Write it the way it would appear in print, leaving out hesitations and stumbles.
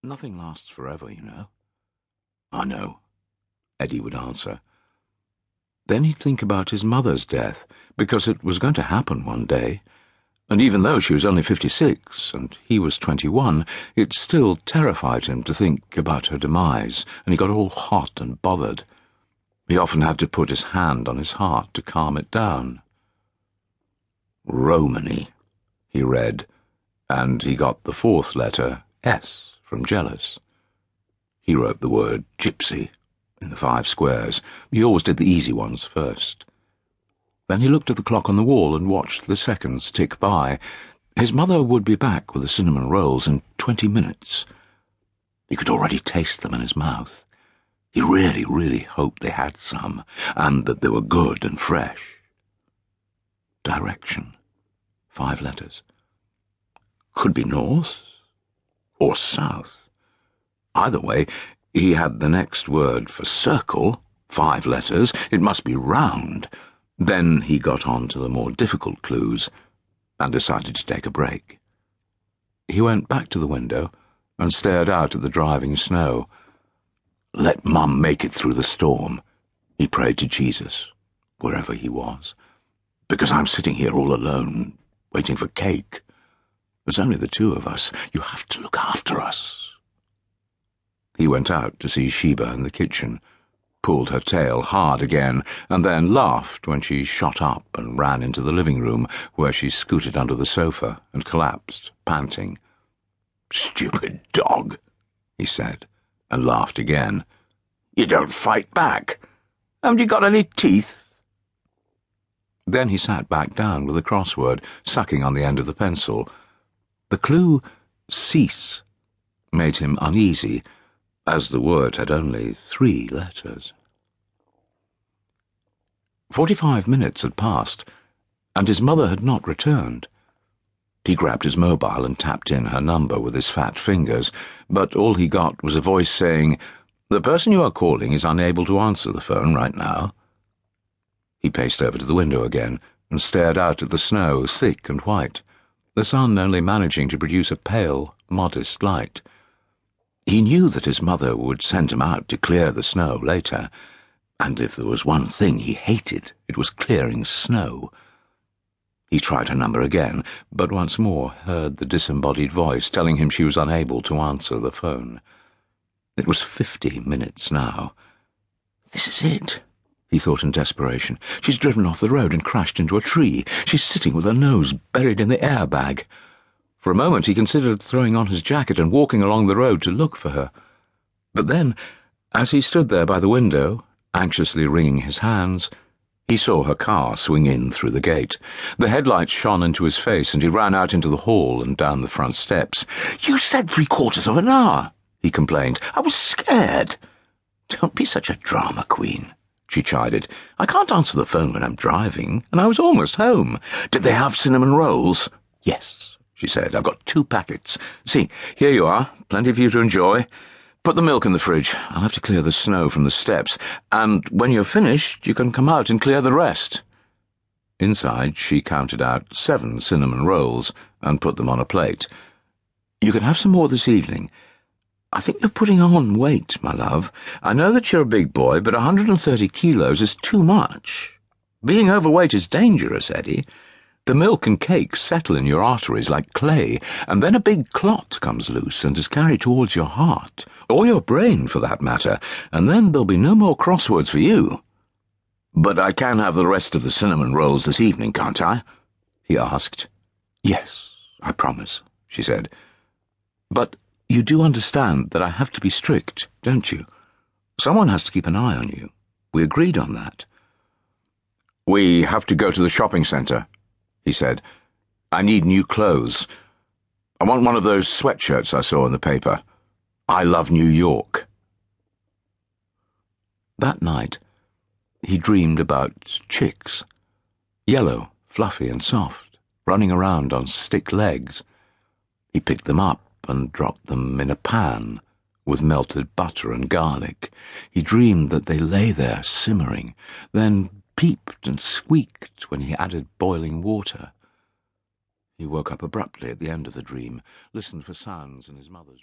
Nothing lasts forever, you know. I know, Eddie would answer. Then he'd think about his mother's death, because it was going to happen one day. And even though she was only 56 and he was 21, it still terrified him to think about her demise, and he got all hot and bothered. He often had to put his hand on his heart to calm it down. Romany, he read, and he got the fourth letter, S, from jealous. He wrote the word gypsy in the 5 squares. He always did the easy ones first. Then he looked at the clock on the wall and watched the seconds tick by. His mother would be back with the cinnamon rolls in 20 minutes. He could already taste them in his mouth. He really, really hoped they had some, and that they were good and fresh. Direction. 5 letters. Could be north or south. Either way, he had the next word for circle, 5 letters. It must be round. Then he got on to the more difficult clues and decided to take a break. He went back to the window and stared out at the driving snow. Let Mum make it through the storm, he prayed to Jesus, wherever he was, because I'm sitting here all alone, waiting for cake. There's only the 2 of us. You have to look after us. He went out to see Sheba in the kitchen, pulled her tail hard again, and then laughed when she shot up and ran into the living room, where she scooted under the sofa and collapsed, panting. "Stupid dog," he said, and laughed again. "You don't fight back. Haven't you got any teeth?" Then he sat back down with the crossword, sucking on the end of the pencil. The clue, cease, made him uneasy, as the word had only 3 letters. 45 minutes had passed, and his mother had not returned. He grabbed his mobile and tapped in her number with his fat fingers, but all he got was a voice saying, "The person you are calling is unable to answer the phone right now." He paced over to the window again and stared out at the snow, thick and white, the sun only managing to produce a pale, modest light. He knew that his mother would send him out to clear the snow later, and if there was one thing he hated, it was clearing snow. He tried her number again, but once more heard the disembodied voice telling him she was unable to answer the phone. It was 50 minutes now. This is it, he thought in desperation. She's driven off the road and crashed into a tree. She's sitting with her nose buried in the airbag. For a moment he considered throwing on his jacket and walking along the road to look for her. But then, as he stood there by the window, anxiously wringing his hands, he saw her car swing in through the gate. The headlights shone into his face, and he ran out into the hall and down the front steps. "You said 3/4 of an hour," he complained. "I was scared." "Don't be such a drama queen," she chided. "I can't answer the phone when I'm driving, and I was almost home. Did they have cinnamon rolls?" "Yes," she said. "I've got 2 packets. See, here you are, plenty for you to enjoy. Put the milk in the fridge. I'll have to clear the snow from the steps, and when you're finished, you can come out and clear the rest." Inside, she counted out 7 cinnamon rolls and put them on a plate. "You can have some more this evening. I think you're putting on weight, my love. I know that you're a big boy, but 130 kilos is too much. Being overweight is dangerous, Eddie. The milk and cake settle in your arteries like clay, and then a big clot comes loose and is carried towards your heart, or your brain for that matter, and then there'll be no more crosswords for you." "But I can have the rest of the cinnamon rolls this evening, can't I?" he asked. "Yes, I promise," she said. "But you do understand that I have to be strict, don't you? Someone has to keep an eye on you. We agreed on that." "We have to go to the shopping centre," he said. "I need new clothes. I want one of those sweatshirts I saw in the paper. I love New York." That night, he dreamed about chicks, yellow, fluffy and soft, running around on stick legs. He picked them up and dropped them in a pan with melted butter and garlic. He dreamed that they lay there simmering, then peeped and squeaked when he added boiling water. He woke up abruptly at the end of the dream, listened for sounds in his mother's room.